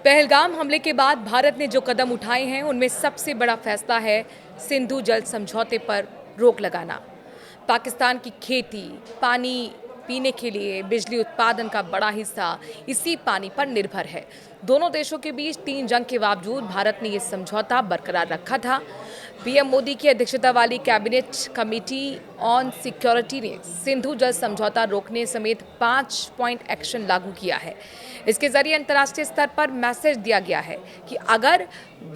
पहलगाम हमले के बाद भारत ने जो कदम उठाए हैं उनमें सबसे बड़ा फैसला है सिंधु जल समझौते पर रोक लगाना। पाकिस्तान की खेती, पानी पीने के लिए, बिजली उत्पादन का बड़ा हिस्सा इसी पानी पर निर्भर है। दोनों देशों के बीच 3 जंग के बावजूद भारत ने ये समझौता बरकरार रखा था। पीएम मोदी की अध्यक्षता वाली कैबिनेट कमेटी ऑन सिक्योरिटी ने सिंधु जल समझौता रोकने समेत 5 पॉइंट एक्शन लागू किया है। इसके जरिए अंतर्राष्ट्रीय स्तर पर मैसेज दिया गया है कि अगर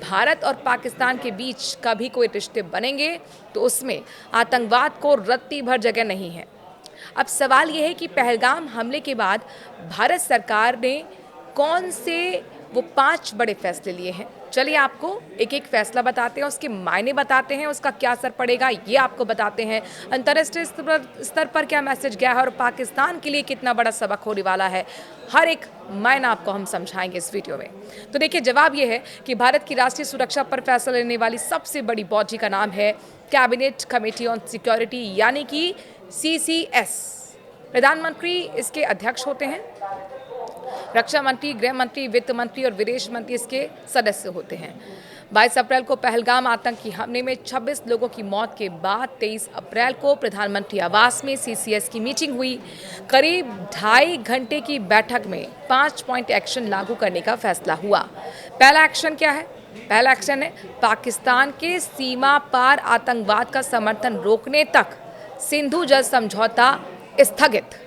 भारत और पाकिस्तान के बीच कभी कोई रिश्ते बनेंगे तो उसमें आतंकवाद को रत्ती भर जगह नहीं है। अब सवाल यह है कि पहलगाम हमले के बाद भारत सरकार ने कौन से वो 5 बड़े फैसले लिए हैं। चलिए आपको एक एक फैसला बताते हैं, उसके मायने बताते हैं, उसका क्या असर पड़ेगा ये आपको बताते हैं। अंतर्राष्ट्रीय स्तर पर क्या मैसेज गया है और पाकिस्तान के लिए कितना बड़ा सबक होने वाला है, हर एक मायना आपको हम समझाएंगे इस वीडियो में। तो देखिए, जवाब ये है कि भारत की राष्ट्रीय सुरक्षा पर फैसला लेने वाली सबसे बड़ी बॉडी का नाम है कैबिनेट कमेटी ऑन सिक्योरिटी, यानी कि CCS। प्रधानमंत्री इसके अध्यक्ष होते हैं, रक्षा मंत्री, गृह मंत्री, वित्त मंत्री और विदेश मंत्री इसके सदस्य होते हैं। 22 अप्रैल को पहलगाम आतंकी हमले में 26 लोगों की मौत के बाद 23 अप्रैल को प्रधानमंत्री आवास में CCS की मीटिंग हुई। करीब 2.5 घंटे की बैठक में 5 पॉइंट एक्शन लागू करने का फैसला हुआ। पहला एक्शन क्या है? पहला एक्शन है पाकिस्तान के सीमा पार आतंकवाद का समर्थन रोकने तक सिंधु जल समझौता स्थगित।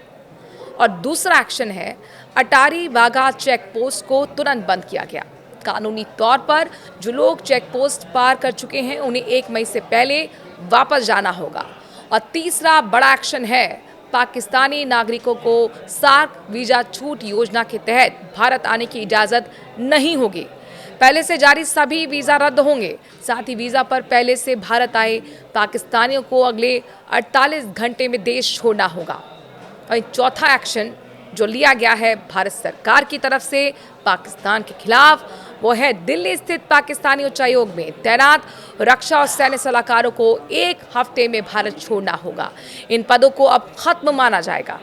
और दूसरा एक्शन है अटारी वाघा चेक पोस्ट को तुरंत बंद किया गया। कानूनी तौर पर जो लोग चेक पोस्ट पार कर चुके हैं उन्हें 1 मई से पहले वापस जाना होगा। और तीसरा बड़ा एक्शन है पाकिस्तानी नागरिकों को सार्क वीजा छूट योजना के तहत भारत आने की इजाज़त नहीं होगी। पहले से जारी सभी वीज़ा रद्द होंगे। साथ ही वीज़ा पर पहले से भारत आए पाकिस्तानियों को अगले 48 घंटे में देश छोड़ना होगा। और चौथा एक्शन जो लिया गया है भारत सरकार की तरफ से पाकिस्तान के खिलाफ, वो है दिल्ली स्थित पाकिस्तानी उच्चायोग में तैनात रक्षा और सैन्य सलाहकारों को 1 हफ्ते में भारत छोड़ना होगा। इन पदों को अब खत्म माना जाएगा।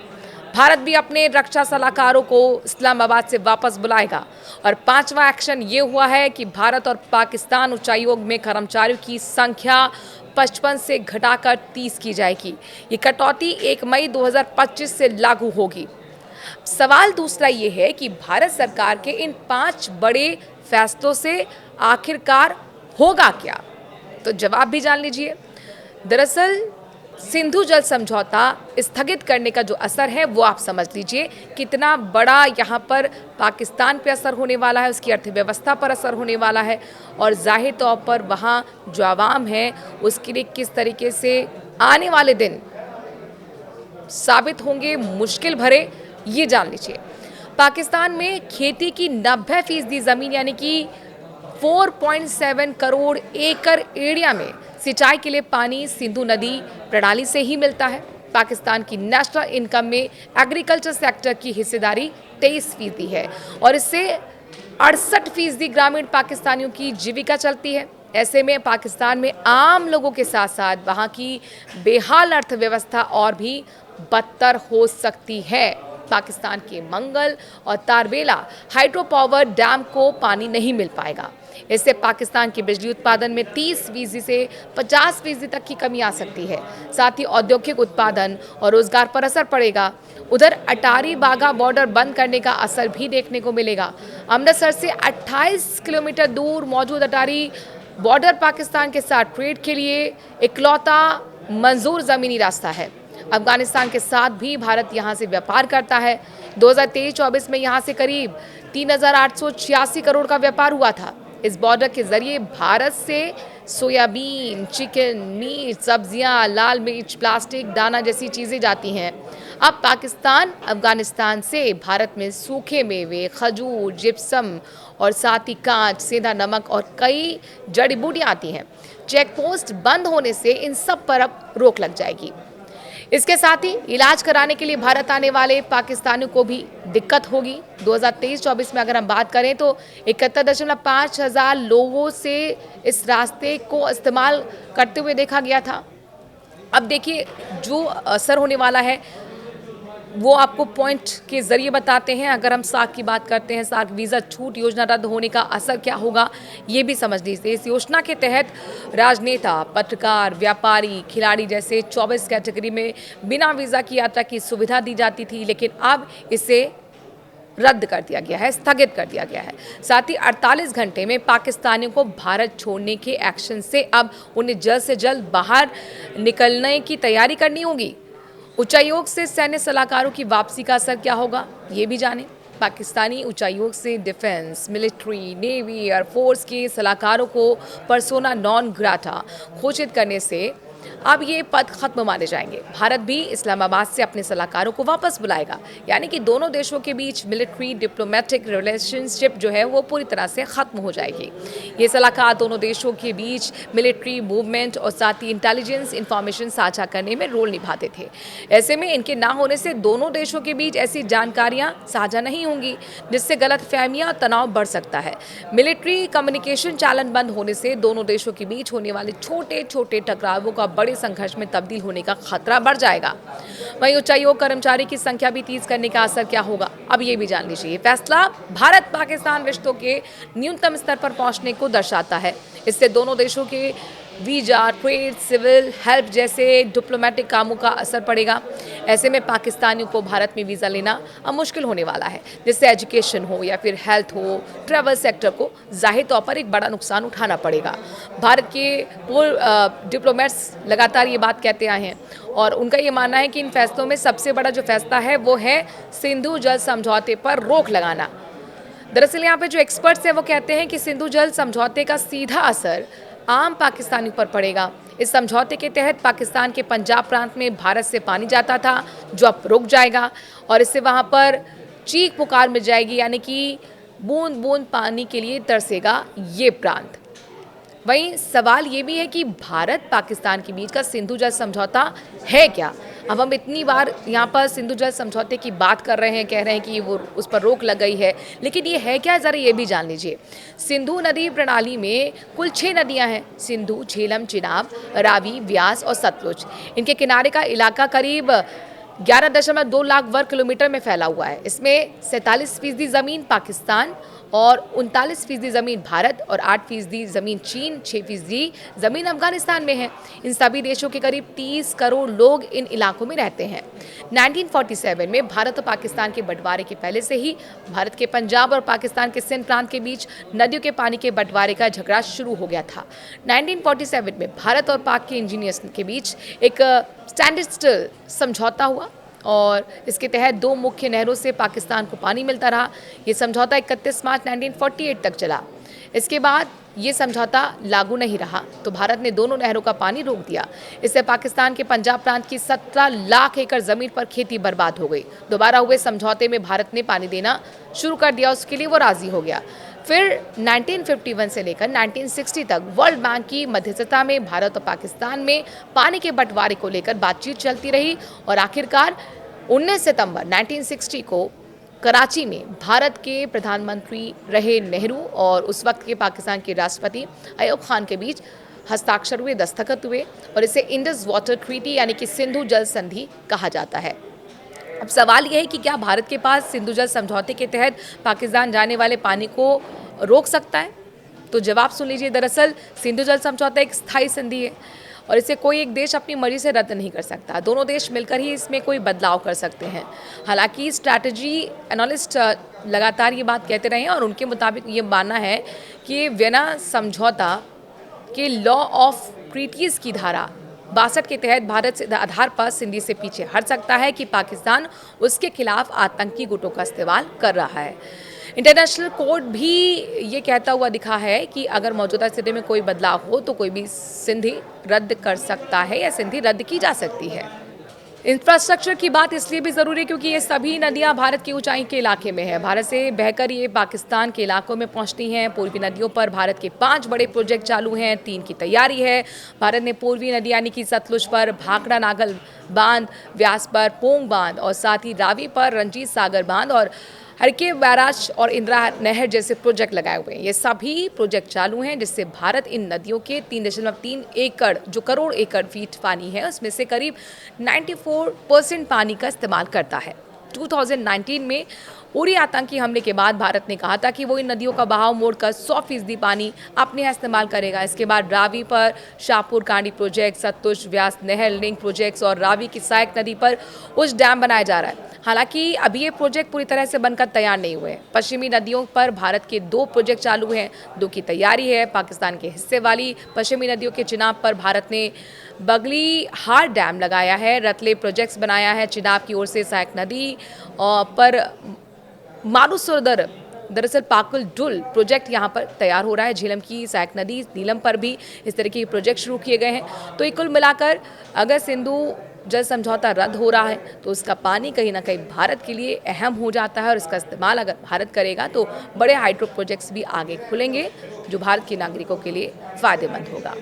भारत भी अपने रक्षा सलाहकारों को इस्लामाबाद से वापस बुलाएगा। और 5वां एक्शन ये हुआ है कि भारत और पाकिस्तान उच्चायोग में कर्मचारियों की संख्या 55 से घटाकर 30 की जाएगी। ये कटौती 1 मई 2025 से लागू होगी। सवाल दूसरा ये है कि भारत सरकार के इन 5 बड़े फैसलों से आखिरकार होगा क्या? तो जवाब भी जान लीजिए। दरअसल सिंधु जल समझौता स्थगित करने का जो असर है वो आप समझ लीजिए कितना बड़ा यहाँ पर पाकिस्तान पे असर होने वाला है, उसकी अर्थव्यवस्था पर असर होने वाला है और जाहिर तौर पर वहाँ जो आवाम है उसके लिए किस तरीके से आने वाले दिन साबित होंगे मुश्किल भरे, ये जान लीजिए। पाकिस्तान में खेती की 90% ज़मीन यानी कि 4.7 करोड़ एकड़ एरिया में सिंचाई के लिए पानी सिंधु नदी प्रणाली से ही मिलता है। पाकिस्तान की नेशनल इनकम में एग्रीकल्चर सेक्टर की हिस्सेदारी 23% है और इससे 68% ग्रामीण पाकिस्तानियों की जीविका चलती है। ऐसे में पाकिस्तान में आम लोगों के साथ साथ वहाँ की बेहाल अर्थव्यवस्था और भी बदतर हो सकती है। पाकिस्तान के मंगल और तारबेला हाइड्रो पावर डैम को पानी नहीं मिल पाएगा। इससे पाकिस्तान के बिजली उत्पादन में 30% से 50% तक की कमी आ सकती है। साथ ही औद्योगिक उत्पादन और रोजगार पर असर पड़ेगा। उधर अटारी वाघा बॉर्डर बंद करने का असर भी देखने को मिलेगा। अमृतसर से 28 किलोमीटर दूर मौजूद अटारी बॉर्डर पाकिस्तान के साथ ट्रेड के लिए इकलौता मंजूर ज़मीनी रास्ता है। अफगानिस्तान के साथ भी भारत यहां से व्यापार करता है। 2023-24 में यहां से करीब 3,886 करोड़ का व्यापार हुआ था। इस बॉर्डर के जरिए भारत से सोयाबीन, चिकन, मीट, सब्जियां, लाल मिर्च, प्लास्टिक, दाना जैसी चीज़ें जाती हैं। अब पाकिस्तान अफगानिस्तान से भारत में सूखे मेवे, खजूर, जिप्सम और साथ ही कांच, सेंधा नमक और कई जड़ी बूटियाँ आती हैं। चेक पोस्ट बंद होने से इन सब पर अब रोक लग जाएगी। इसके साथ ही इलाज कराने के लिए भारत आने वाले पाकिस्तानियों को भी दिक्कत होगी। 2023-24 में अगर हम बात करें तो 71.5 हज़ार लोगों से इस रास्ते को इस्तेमाल करते हुए देखा गया था। अब देखिए जो असर होने वाला है वो आपको पॉइंट के ज़रिए बताते हैं। अगर हम सार्क की बात करते हैं, सार्क वीज़ा छूट योजना रद्द होने का असर क्या होगा, ये भी समझ लीजिए। इस योजना के तहत राजनेता, पत्रकार, व्यापारी, खिलाड़ी जैसे 24 कैटेगरी में बिना वीज़ा की यात्रा की सुविधा दी जाती थी, लेकिन अब इसे रद्द कर दिया गया है, स्थगित कर दिया गया है। साथ ही 48 घंटे में पाकिस्तानियों को भारत छोड़ने के एक्शन से अब उन्हें जल्द से जल्द बाहर निकलने की तैयारी करनी होगी। उच्चायोग से सैन्य सलाहकारों की वापसी का असर क्या होगा, ये भी जानें। पाकिस्तानी उच्चायोग से डिफेंस, मिलिट्री, नेवी, एयरफोर्स के सलाहकारों को पर्सोना नॉन ग्राटा घोषित करने से अब ये पद खत्म माने जाएंगे। भारत भी इस्लामाबाद से अपने सलाहकारों को वापस बुलाएगा, यानी कि दोनों देशों के बीच मिलिट्री डिप्लोमेटिक रिलेशनशिप जो है वो पूरी तरह से खत्म हो जाएगी। ये सलाहकार दोनों देशों के बीच मिलिट्री मूवमेंट और साथ ही इंटेलिजेंस इंफॉर्मेशन साझा करने में रोल निभाते थे। ऐसे में इनके ना होने से दोनों देशों के बीच ऐसी जानकारियां साझा नहीं होंगी, जिससे गलतफहमियां, तनाव बढ़ सकता है। मिलिट्री कम्युनिकेशन चैनल बंद होने से दोनों देशों के बीच होने वाले छोटे छोटे टकरावों का बड़े संघर्ष में तब्दील होने का खतरा बढ़ जाएगा। वहीं उच्चायोग कर्मचारी की संख्या भी 30 करने का असर क्या होगा, अब ये भी जान लीजिए। फैसला भारत पाकिस्तान रिश्तों के न्यूनतम स्तर पर पहुंचने को दर्शाता है। इससे दोनों देशों के वीजा, ट्रेड, सिविल, हेल्प जैसे डिप्लोमेटिक कामों का असर पड़ेगा। ऐसे में पाकिस्तानियों को भारत में वीज़ा लेना अब मुश्किल होने वाला है, जिससे एजुकेशन हो या फिर हेल्थ हो, ट्रैवल सेक्टर को जाहिर तौर पर एक बड़ा नुकसान उठाना पड़ेगा। भारत के पूर्व डिप्लोमेट्स लगातार ये बात कहते आए हैं और उनका ये मानना है कि इन फैसलों में सबसे बड़ा जो फैसला है वो है सिंधु जल समझौते पर रोक लगाना। दरअसल यहाँ पे जो एक्सपर्ट्स हैं वो कहते हैं कि सिंधु जल समझौते का सीधा असर आम पाकिस्तानियों पर पड़ेगा। इस समझौते के तहत पाकिस्तान के पंजाब प्रांत में भारत से पानी जाता था, जो अब रुक जाएगा और इससे वहाँ पर चीख पुकार मिल जाएगी, यानी कि बूंद बूंद पानी के लिए तरसेगा ये प्रांत। वहीं सवाल ये भी है कि भारत पाकिस्तान के बीच का सिंधु जल समझौता है क्या। अब हम इतनी बार यहाँ पर सिंधु जल समझौते की बात कर रहे हैं, कह रहे हैं कि वो उस पर रोक लग गई है, लेकिन ये है क्या, ज़रा ये भी जान लीजिए। सिंधु नदी प्रणाली में कुल 6 नदियाँ हैं: सिंधु, झेलम, चिनाब, रावी, व्यास और सतलुज। इनके किनारे का इलाका करीब 11.2 लाख वर्ग किलोमीटर में फैला हुआ है। इसमें 47% ज़मीन पाकिस्तान और 39% ज़मीन भारत और 8% ज़मीन चीन, 6% ज़मीन अफगानिस्तान में है। इन सभी देशों के करीब 30 करोड़ लोग इन इलाकों में रहते हैं। 1947 में भारत और पाकिस्तान के बंटवारे के पहले से ही भारत के पंजाब और पाकिस्तान के सिंध प्रांत के बीच नदियों के पानी के बंटवारे का झगड़ा शुरू हो गया था। 1947 में भारत और पाक के इंजीनियर्स के बीच एक स्टैंडर्ड स्टिल समझौता हुआ और इसके तहत 2 मुख्य नहरों से पाकिस्तान को पानी मिलता रहा। ये समझौता 31 मार्च 1948 तक चला। इसके बाद ये समझौता लागू नहीं रहा तो भारत ने दोनों नहरों का पानी रोक दिया। इससे पाकिस्तान के पंजाब प्रांत की 17 लाख एकड़ ज़मीन पर खेती बर्बाद हो गई। दोबारा हुए समझौते में भारत ने पानी देना शुरू कर दिया, उसके लिए वो राज़ी हो गया। फिर 1951 से लेकर 1960 तक वर्ल्ड बैंक की मध्यस्थता में भारत और पाकिस्तान में पानी के बंटवारे को लेकर बातचीत चलती रही और आखिरकार 19 सितंबर 1960 को कराची में भारत के प्रधानमंत्री रहे नेहरू और उस वक्त के पाकिस्तान के राष्ट्रपति अयूब खान के बीच हस्ताक्षर हुए, दस्तखत हुए और इसे इंडस वाटर ट्रीटी यानी कि सिंधु जल संधि कहा जाता है। अब सवाल यह है कि क्या भारत के पास सिंधु जल समझौते के तहत पाकिस्तान जाने वाले पानी को रोक सकता है? तो जवाब सुन लीजिए। दरअसल सिंधु जल समझौता एक स्थायी संधि है और इसे कोई एक देश अपनी मर्जी से रद्द नहीं कर सकता। दोनों देश मिलकर ही इसमें कोई बदलाव कर सकते हैं। हालांकि स्ट्रैटेजी एनालिस्ट लगातार ये बात कहते रहे हैं और उनके मुताबिक ये मानना है कि वियना समझौता के लॉ ऑफ ट्रीटीज़ की धारा 62 के तहत भारत से आधार पर सिंधु से पीछे हट सकता है कि पाकिस्तान उसके खिलाफ आतंकी गुटों का इस्तेमाल कर रहा है। इंटरनेशनल कोर्ट भी ये कहता हुआ दिखा है कि अगर मौजूदा स्थिति में कोई बदलाव हो तो कोई भी संधि रद्द कर सकता है या संधि रद्द की जा सकती है। इंफ्रास्ट्रक्चर की बात इसलिए भी ज़रूरी है क्योंकि ये सभी नदियां भारत की ऊंचाई के इलाके में है। भारत से बहकर ये पाकिस्तान के इलाकों में पहुंचती हैं। पूर्वी नदियों पर भारत के 5 बड़े प्रोजेक्ट चालू हैं, 3 की तैयारी है। भारत ने पूर्वी नदी यानी कि सतलुज पर भाखड़ा नागल बांध, व्यास पर पोंग बांध और साथ ही रावी पर रंजीत सागर बांध और हरके बैराज और इंदिरा नहर जैसे प्रोजेक्ट लगाए हुए हैं। ये सभी प्रोजेक्ट चालू हैं जिससे भारत इन नदियों के 3.3 एकड़ जो करोड़ एकड़ फीट पानी है उसमें से करीब 94% पानी का इस्तेमाल करता है। 2019 में उरी आतंकी हमले के बाद भारत ने कहा था कि वो इन नदियों का बहाव मोड़कर 100% पानी अपने यहाँ इस्तेमाल करेगा। इसके बाद रावी पर शाहपुर कांडी प्रोजेक्ट, सतलुज व्यास नहर लिंक प्रोजेक्ट्स और रावी की सहायक नदी पर उस डैम बनाया जा रहा है। हालांकि अभी ये प्रोजेक्ट पूरी तरह से बनकर तैयार नहीं हुए। पश्चिमी नदियों पर भारत के 2 प्रोजेक्ट चालू हैं, 2 की तैयारी है। पाकिस्तान के हिस्से वाली पश्चिमी नदियों के चिनाब पर भारत ने बगली हार डैम लगाया है, रतले प्रोजेक्ट्स बनाया है चिनाब की ओर से सहायक नदी पर मारुसोदर दरअसल पाकुल डुल प्रोजेक्ट यहाँ पर तैयार हो रहा है। झेलम की सहायक नदी नीलम पर भी इस तरह के प्रोजेक्ट शुरू किए गए हैं। तो ये कुल मिलाकर अगर सिंधु जल समझौता रद्द हो रहा है तो उसका पानी कहीं ना कहीं भारत के लिए अहम हो जाता है और इसका इस्तेमाल अगर भारत करेगा तो बड़े हाइड्रो प्रोजेक्ट्स भी आगे खुलेंगे जो भारत के नागरिकों के लिए फ़ायदेमंद होगा।